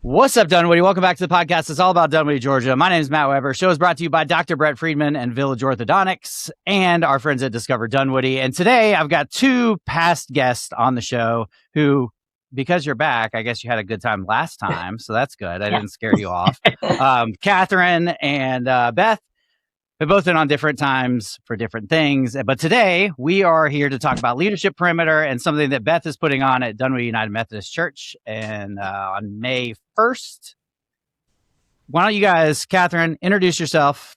What's up, Dunwoody? Welcome back to the podcast. It's all about Dunwoody, Georgia. My name is Matt Weber. Show is brought to you by Dr. Brett Friedman and Village Orthodontics and our friends at Discover Dunwoody. And today I've got two past guests on the show who, because you're back, I guess you had a good time last time. So that's good. I didn't scare you off. Catherine and Beth have both been on different times for different things. But today we are here to talk about Leadership Perimeter and something that Beth is putting on at Dunwoody United Methodist Church and on May 1st. Why don't you guys, Catherine, introduce yourself?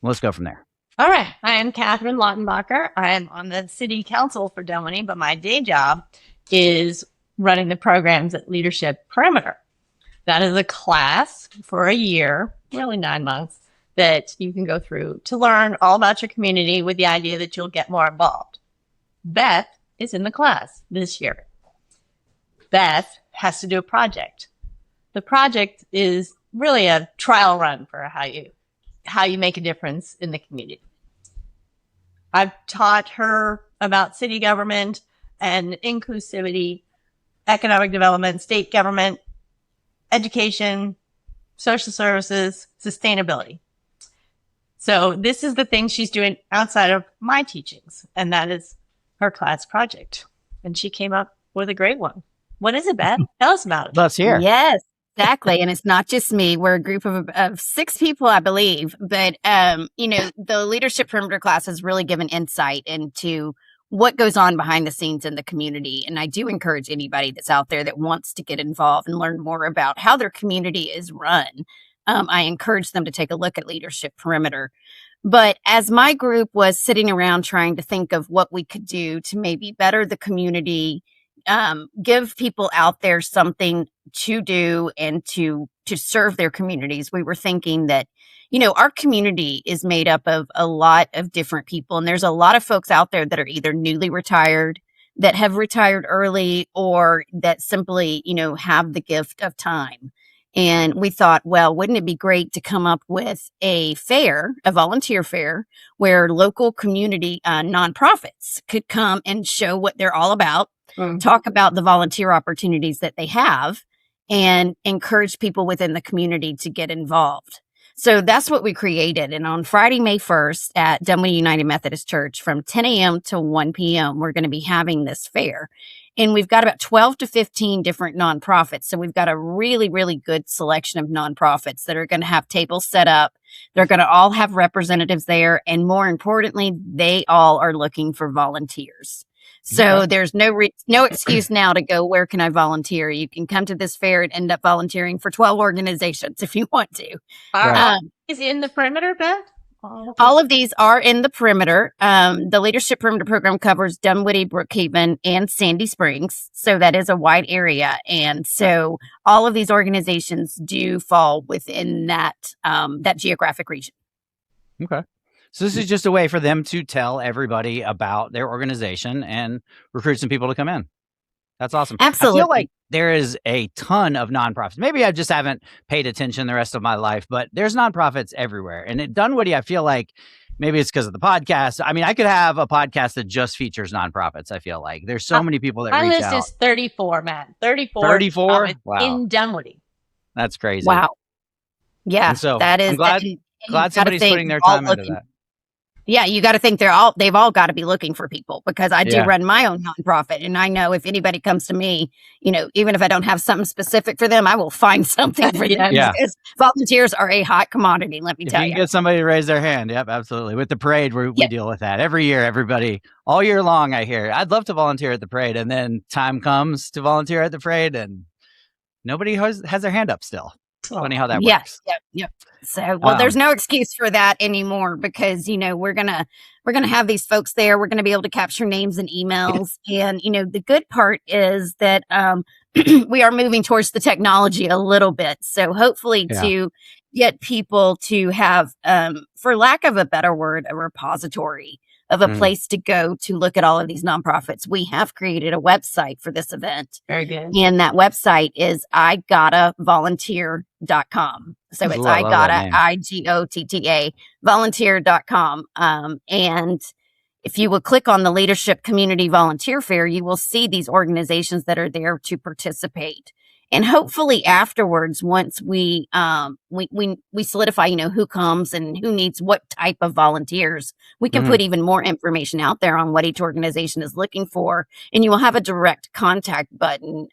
Let's go from there. All right. I am Catherine Lautenbacher. I am on the city council for Dunwoody, but my day job is running the programs at Leadership Perimeter. That is a class for a year, really 9 months, that you can go through to learn all about your community with the idea that you'll get more involved. Beth is in the class this year. Beth has to do a project. The project is really a trial run for how you make a difference in the community. I've taught her about city government and inclusivity, economic development, state government, education, social services, sustainability. So this is the thing she's doing outside of my teachings, and that is her class project. And she came up with a great one. What is it, Beth? Tell us about it. Let's hear. Yes, exactly. And it's not just me. We're a group of 6 people, I believe. But, the Leadership Perimeter class has really given insight into what goes on behind the scenes in the community. And I do encourage anybody that's out there that wants to get involved and learn more about how their community is run. I encourage them to take a look at Leadership Perimeter. But as my group was sitting around trying to think of what we could do to maybe better the community, give people out there something to do and to serve their communities, we were thinking that, our community is made up of a lot of different people. And there's a lot of folks out there that are either newly retired, that have retired early, or that simply, have the gift of time. And we thought, well, wouldn't it be great to come up with a volunteer fair, where local community nonprofits could come and show what they're all about, talk about the volunteer opportunities that they have, and encourage people within the community to get involved. So that's what we created. And on Friday, May 1st at Dunwoody United Methodist Church from 10 a.m. to 1 p.m., we're going to be having this fair. And we've got about 12 to 15 different nonprofits. So we've got a really, really good selection of nonprofits that are going to have tables set up. They're going to all have representatives there. And more importantly, they all are looking for volunteers. So there's no excuse now to go, where can I volunteer? You can come to this fair and end up volunteering for 12 organizations if you want to. Is it in the perimeter, Beth? All of these are in the perimeter. The Leadership Perimeter program covers Dunwoody, Brookhaven, and Sandy Springs. So that is a wide area. And so all of these organizations do fall within that geographic region. Okay. So this is just a way for them to tell everybody about their organization and recruit some people to come in. That's awesome. Absolutely. I feel like there is a ton of nonprofits. Maybe I just haven't paid attention the rest of my life, but there's nonprofits everywhere. And at Dunwoody, I feel like maybe it's because of the podcast. I mean, I could have a podcast that just features nonprofits. I feel like there's so many people that reach out. My list is 34, Matt. 34. 34? Wow. In Dunwoody. That's crazy. Wow. Yeah, so that is. I'm glad somebody's putting their time into that. Yeah, you got to think they've all got to be looking for people, because I do run my own nonprofit, and I know if anybody comes to me, even if I don't have something specific for them, I will find something for them. Because volunteers are a hot commodity, let me tell you. You can get somebody to raise their hand. Yep, absolutely. With the parade, we deal with that every year. Everybody, all year long, I hear, I'd love to volunteer at the parade, and then time comes to volunteer at the parade, and nobody has their hand up still. Funny how that works. Yep. So, there's no excuse for that anymore, because, we're going to have these folks there. We're going to be able to capture names and emails. And, the good part is that we are moving towards the technology a little bit. So hopefully to get people to have, for lack of a better word, a repository of a place to go to look at all of these nonprofits. We have created a website for this event. Very good. And that website is igottavolunteer.com. So it's igotta, volunteer.com. And if you will click on the Leadership Community Volunteer Fair, you will see these organizations that are there to participate. And hopefully afterwards, once we solidify, who comes and who needs what type of volunteers, we can put even more information out there on what each organization is looking for. And you will have a direct contact button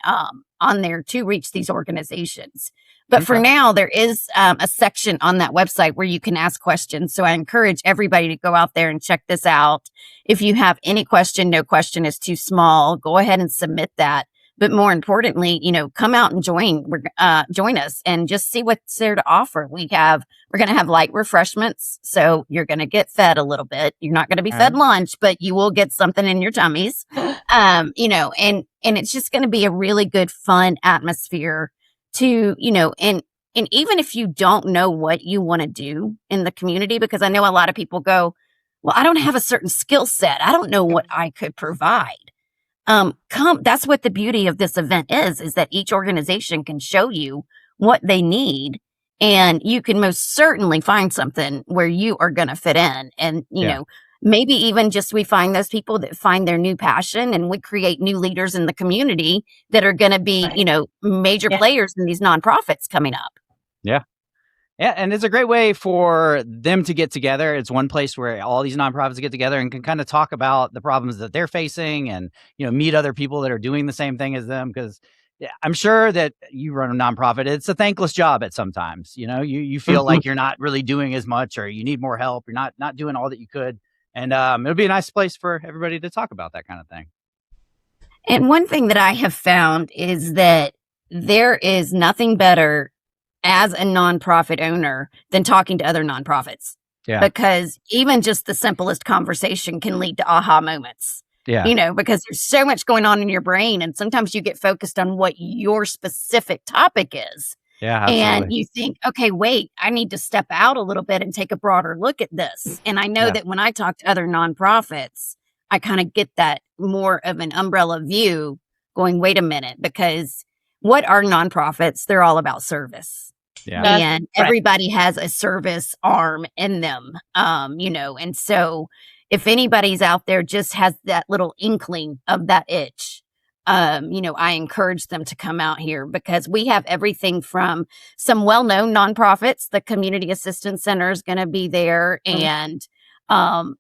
on there to reach these organizations. But for now, there is a section on that website where you can ask questions. So I encourage everybody to go out there and check this out. If you have any question, no question is too small, go ahead and submit that. But more importantly, come out and join us and just see what's there to offer. We're going to have light refreshments. So you're going to get fed a little bit. You're not going to be fed lunch, but you will get something in your tummies. And it's just going to be a really good, fun atmosphere to, and even if you don't know what you want to do in the community, because I know a lot of people go, well, I don't have a certain skill set. I don't know what I could provide. That's what the beauty of this event is that each organization can show you what they need, and you can most certainly find something where you are going to fit in. And, maybe even just we find those people that find their new passion, and we create new leaders in the community that are going to be, major players in these nonprofits coming up. Yeah. Yeah, and it's a great way for them to get together. It's one place where all these nonprofits get together and can kind of talk about the problems that they're facing and, meet other people that are doing the same thing as them. Because I'm sure that you run a nonprofit. It's a thankless job at sometimes. You feel like you're not really doing as much, or you need more help. You're not doing all that you could. And it'll be a nice place for everybody to talk about that kind of thing. And one thing that I have found is that there is nothing better as a nonprofit owner than talking to other nonprofits. Yeah. Because even just the simplest conversation can lead to aha moments. Yeah. Because there's so much going on in your brain, and sometimes you get focused on what your specific topic is. Yeah, absolutely. And you think, okay, wait, I need to step out a little bit and take a broader look at this. And I know that when I talk to other nonprofits, I kind of get that more of an umbrella view going, wait a minute, because what are nonprofits? They're all about service. Yeah. And everybody has a service arm in them, and so if anybody's out there just has that little inkling of that itch, I encourage them to come out here, because we have everything from some well-known nonprofits. The Community Assistance Center is going to be there, and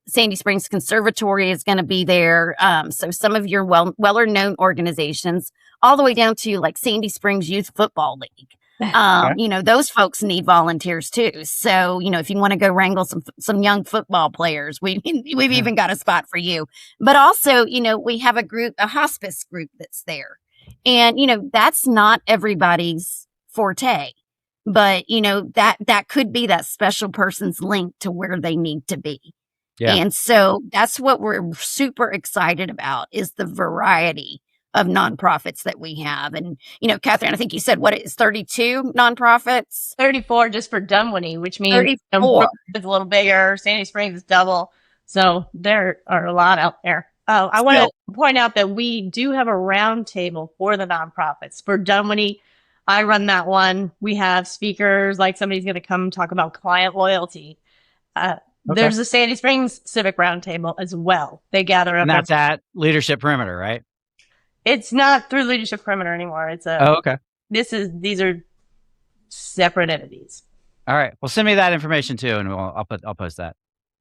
Sandy Springs Conservatory is going to be there. So some of your well-known organizations, all the way down to like Sandy Springs Youth Football League. Those folks need volunteers too. So, if you want to go wrangle some young football players, we've even got a spot for you. But also, we have a hospice group that's there. And, that's not everybody's forte. But, that could be that special person's link to where they need to be. Yeah. And so that's what we're super excited about, is the variety of nonprofits that we have. And, Catherine, I think you said, what is 32 nonprofits? 34 just for Dunwoody, which means 34. It's a little bigger. Sandy Springs is double. So there are a lot out there. I want to point out that we do have a roundtable for the nonprofits. For Dunwoody, I run that one. We have speakers, like somebody's going to come talk about client loyalty. There's a Sandy Springs Civic Roundtable as well. They gather up. And that's at Leadership Perimeter, right? It's not through Leadership Perimeter anymore. It's okay. These are separate entities. All right. Well, send me that information too, and I'll post that.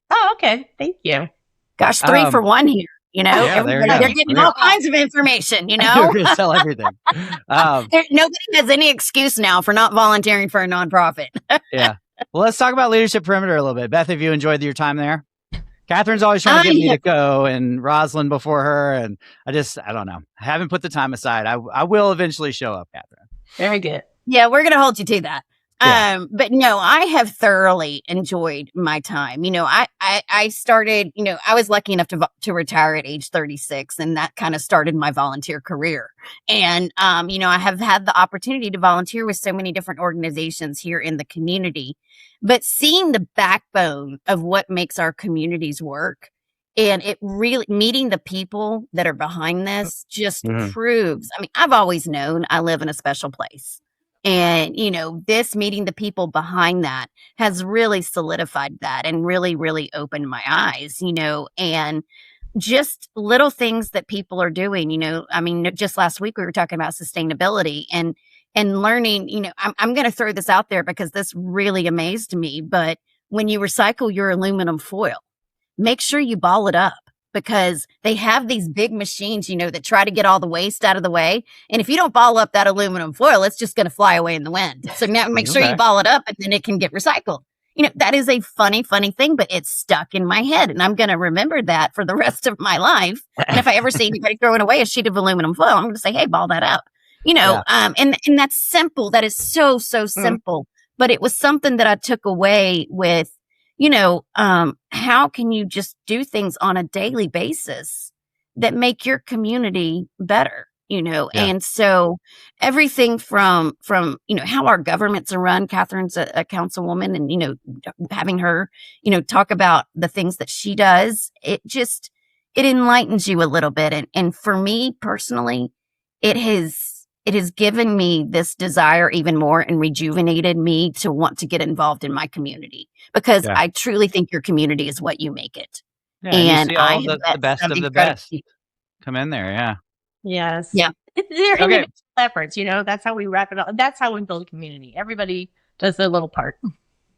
Oh, okay. Thank you. Gosh, 3 for 1 here. They're getting all kinds of information. We're gonna sell everything. Nobody has any excuse now for not volunteering for a nonprofit. Yeah. Well, let's talk about Leadership Perimeter a little bit. Beth, have you enjoyed your time there? Catherine's always trying to get me to go, and Rosalind before her, and I don't know. I haven't put the time aside. I will eventually show up, Catherine. Very good. Yeah, we're going to hold you to that. Yeah. But no, I have thoroughly enjoyed my time. I started, I was lucky enough to retire at age 36, and that kind of started my volunteer career. And, I have had the opportunity to volunteer with so many different organizations here in the community, but seeing the backbone of what makes our communities work, and it really meeting the people that are behind this just proves, I've always known I live in a special place. And, this meeting the people behind that has really solidified that and really, really opened my eyes, and just little things that people are doing, just last week we were talking about sustainability, and and learning, I'm going to throw this out there because this really amazed me. But when you recycle your aluminum foil, make sure you ball it up, because they have these big machines, that try to get all the waste out of the way. And if you don't ball up that aluminum foil, it's just going to fly away in the wind. So now make sure you ball it up, and then it can get recycled. That is a funny thing, but it's stuck in my head, and I'm going to remember that for the rest of my life. And if I ever see anybody throwing away a sheet of aluminum foil, I'm going to say, hey, ball that up. And that's simple. That is so simple. But it was something that I took away with, how can you just do things on a daily basis that make your community better? And so everything from how our governments are run. Catherine's a councilwoman, and, having her, talk about the things that she does, it enlightens you a little bit. And for me personally, it has given me this desire even more and rejuvenated me to want to get involved in my community, because I truly think your community is what you make it. Yeah, and you see all the best of the best come in there. Yeah. Yes. Yeah. They're individual efforts, that's how we wrap it up. That's how we build a community. Everybody does their little part.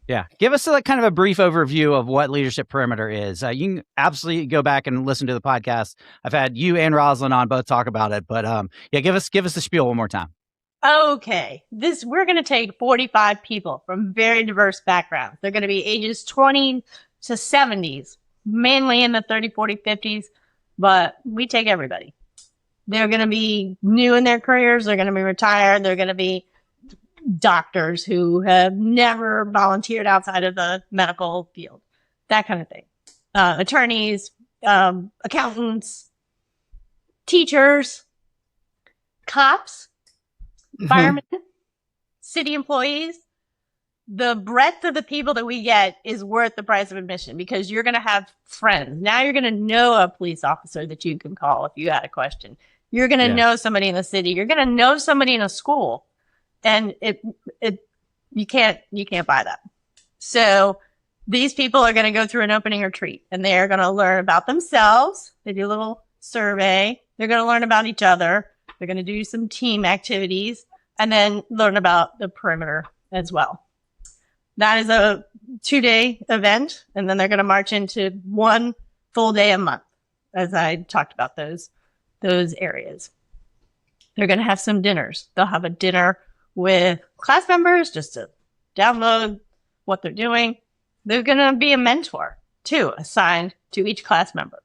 Yeah. Give us kind of a brief overview of what Leadership Perimeter is. You can absolutely go back and listen to the podcast. I've had you and Rosalind on both talk about it, but give us the spiel one more time. Okay. We're going to take 45 people from very diverse backgrounds. They're going to be ages 20 to 70s, mainly in the 30, 40, 50s, but we take everybody. They're going to be new in their careers. They're going to be retired. They're going to be doctors who have never volunteered outside of the medical field, that kind of thing. Attorneys, accountants, teachers, cops, firemen, city employees. The breadth of the people that we get is worth the price of admission, because you're going to have friends. Now you're going to know a police officer that you can call if you had a question. You're going to know somebody in the city. You're going to know somebody in a school, and you can't buy that. So these people are going to go through an opening retreat, and they're going to learn about themselves. They do a little survey. They're going to learn about each other. They're going to do some team activities, and then learn about the perimeter as well. That is a 2-day event, and then they're going to march into 1 full day a month, as I talked about those areas. They're going to have some dinners. They'll have a dinner with class members just to download what they're doing. They're going to be a mentor, too, assigned to each class member.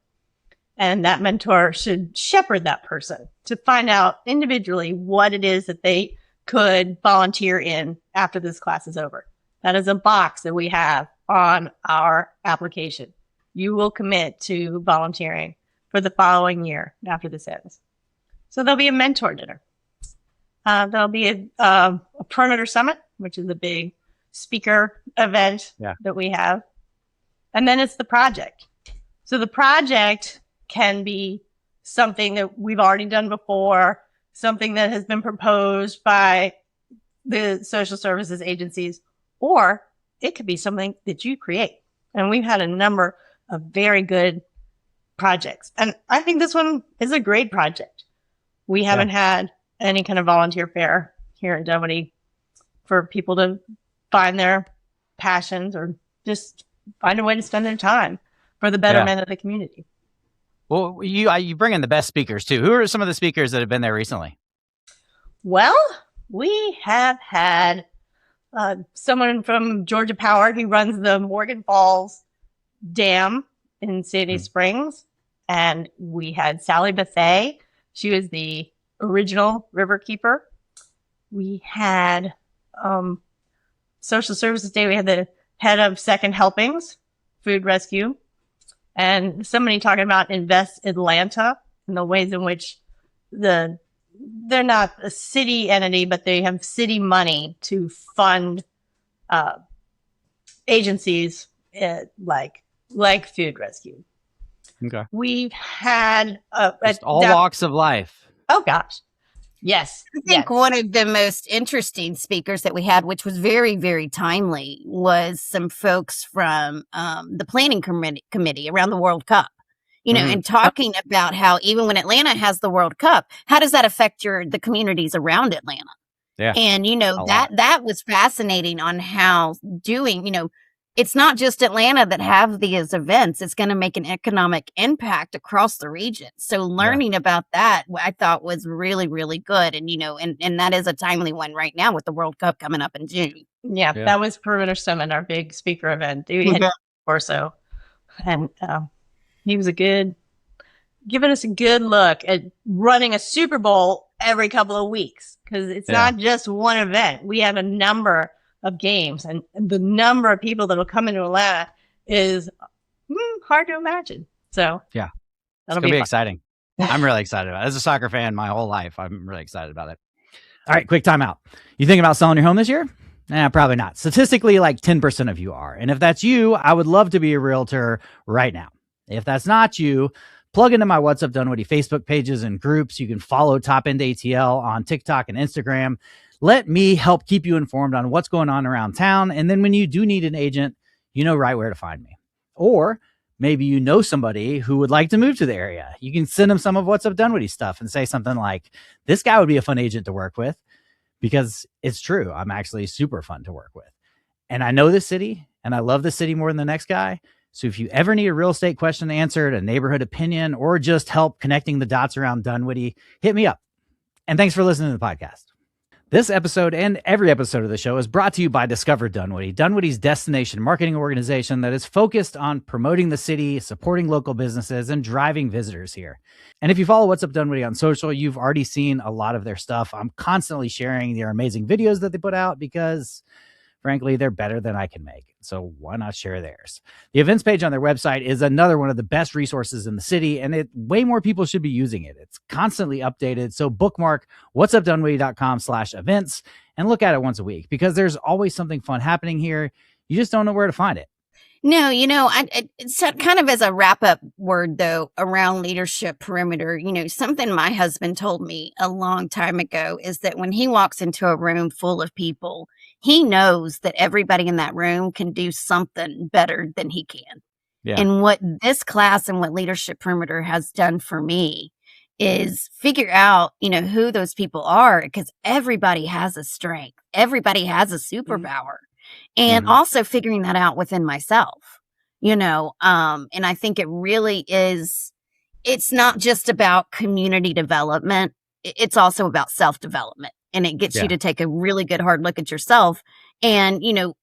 And that mentor should shepherd that person to find out individually what it is that they could volunteer in after this class is over. That is a box that we have on our application. You will commit to volunteering for the following year after this ends. So there'll be a mentor dinner. There'll be a perimeter summit, which is a big speaker event that we have. And then it's the project. So the project can be something that we've already done before, something that has been proposed by the social services agencies, or it could be something that you create. And we've had a number of very good projects. And I think this one is a great project. We haven't had any kind of volunteer fair here in Dunwoody for people to find their passions or just find a way to spend their time for the betterment of the community. Well, you bring in the best speakers too. Who are some of the speakers that have been there recently? Well, we have had someone from Georgia Power who runs the Morgan Falls Dam in Sandy Springs. And we had Sally Buffet. She was the original river keeper. We had Social Services Day. We had the head of Second Helpings, Food Rescue, and somebody talking about Invest Atlanta and the ways in which they're not a city entity, but they have city money to fund agencies like Food Rescue. Okay. We've had all walks of life. Oh gosh. Yes. I think one of the most interesting speakers that we had, which was very, very timely, was some folks from the planning committee around the World Cup. And talking about how even when Atlanta has the World Cup, how does that affect the communities around Atlanta? Yeah. And, that was fascinating on how it's not just Atlanta that have these events. It's going to make an economic impact across the region. So learning about that, I thought was really, really good. And, and that is a timely one right now with the World Cup coming up in June. Yeah. That was Perimeter Summit, our big speaker event. We had or so. And he was giving us a good look at running a Super Bowl every couple of weeks, because it's not just one event. We have a number of games, and the number of people that will come into Atlanta is hard to imagine. So yeah, it's going to be exciting. I'm really excited about it. As a soccer fan my whole life, I'm really excited about it. All right, quick timeout. You thinking about selling your home this year? Probably not. Statistically, like 10% of you are. And if that's you, I would love to be a realtor right now. If that's not you, plug into my What's Up Dunwoody Facebook pages and groups. You can follow Top End ATL on TikTok and Instagram. Let me help keep you informed on what's going on around town. And then when you do need an agent, you know right where to find me. Or maybe you know somebody who would like to move to the area. You can send them some of What's Up Dunwoody stuff and say something like, this guy would be a fun agent to work with, because it's true. I'm actually super fun to work with. And I know this city, and I love this city more than the next guy. So if you ever need a real estate question answered, a neighborhood opinion, or just help connecting the dots around Dunwoody, hit me up. And thanks for listening to the podcast. This episode and every episode of the show is brought to you by Discover Dunwoody, Dunwoody's destination marketing organization that is focused on promoting the city, supporting local businesses, and driving visitors here. And if you follow What's Up Dunwoody on social, you've already seen a lot of their stuff. I'm constantly sharing their amazing videos that they put out because, frankly, they're better than I can make. So why not share theirs? The events page on their website is another one of the best resources in the city, and way more people should be using it. It's constantly updated. So bookmark whatsupdunwoody.com/events and look at it once a week, because there's always something fun happening here. You just don't know where to find it. No, it's kind of as a wrap up word, though, around leadership perimeter, something my husband told me a long time ago is that when he walks into a room full of people, he knows that everybody in that room can do something better than he can. Yeah. And what this class and what leadership perimeter has done for me is figure out, who those people are, because everybody has a strength. Everybody has a superpower. And also figuring that out within myself, and I think it really is, it's not just about community development. It's also about self-development, and it gets you to take a really good hard look at yourself and,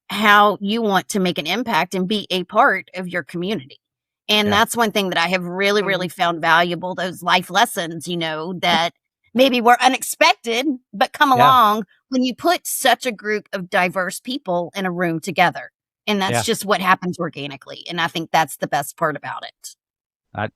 how you want to make an impact and be a part of your community. And that's one thing that I have really, really found valuable, those life lessons, that maybe were unexpected, but come along when you put such a group of diverse people in a room together. And that's just what happens organically. And I think that's the best part about it.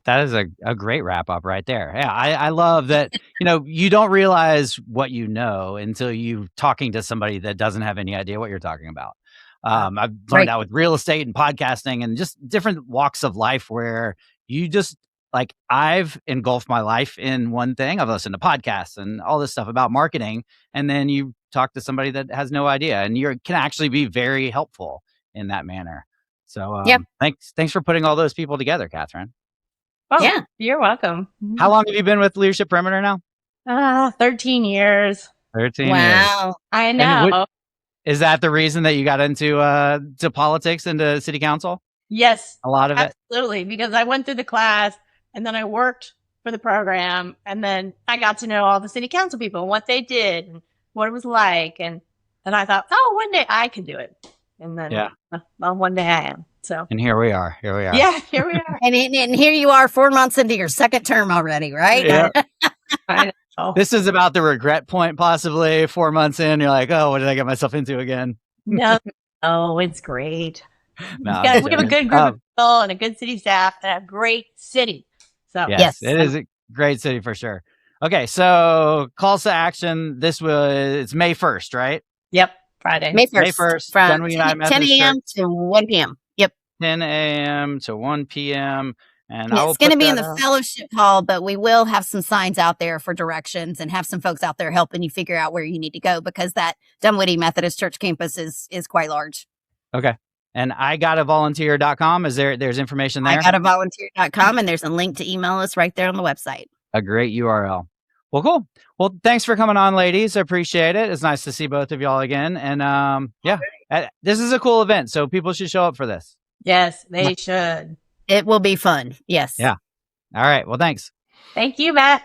That is a great wrap up right there. Yeah, I love that, you don't realize what you know until you talking to somebody that doesn't have any idea what you're talking about. I've learned out with real estate and podcasting and just different walks of life where you just, like, I've engulfed my life in one thing. I've listened to podcasts and all this stuff about marketing. And then you talk to somebody that has no idea, and you can actually be very helpful in that manner. So thanks for putting all those people together, Catherine. Oh, yeah, you're welcome. How long have you been with Leadership Perimeter now? 13 years. 13 years. Wow. I know. Is that the reason that you got into to politics and to city council? Yes. A lot of it? Absolutely. Because I went through the class and then I worked for the program, and then I got to know all the city council people and what they did and what it was like. And I thought, one day I can do it. And then one day I am. So. And here we are. Yeah, here we are. and here you are 4 months into your second term already, right? Yeah. I know. This is about the regret point, possibly 4 months in. You're like, oh, what did I get myself into again? No. Oh, it's great. No, we have a good group of people and a good city staff and a great city. So yes, it is a great city for sure. Okay, so calls to action. It's May 1st, right? Yep, Friday. May 1st. May 1st. From Dunwoody United 10 Methodist a.m. Church. to 1 p.m. Yep. 10 a.m. to 1 p.m. And it's going to be in the fellowship hall, but we will have some signs out there for directions and have some folks out there helping you figure out where you need to go, because that Dunwoody Methodist Church campus is quite large. Okay. And igottavolunteer.com, there's information there? igottavolunteer.com, and there's a link to email us right there on the website. A great URL. Well, cool. Well, thanks for coming on, ladies. I appreciate it. It's nice to see both of y'all again. And this is a cool event, so people should show up for this. Yes, they should. It will be fun. Yes. Yeah. All right. Well, thanks. Thank you, Matt.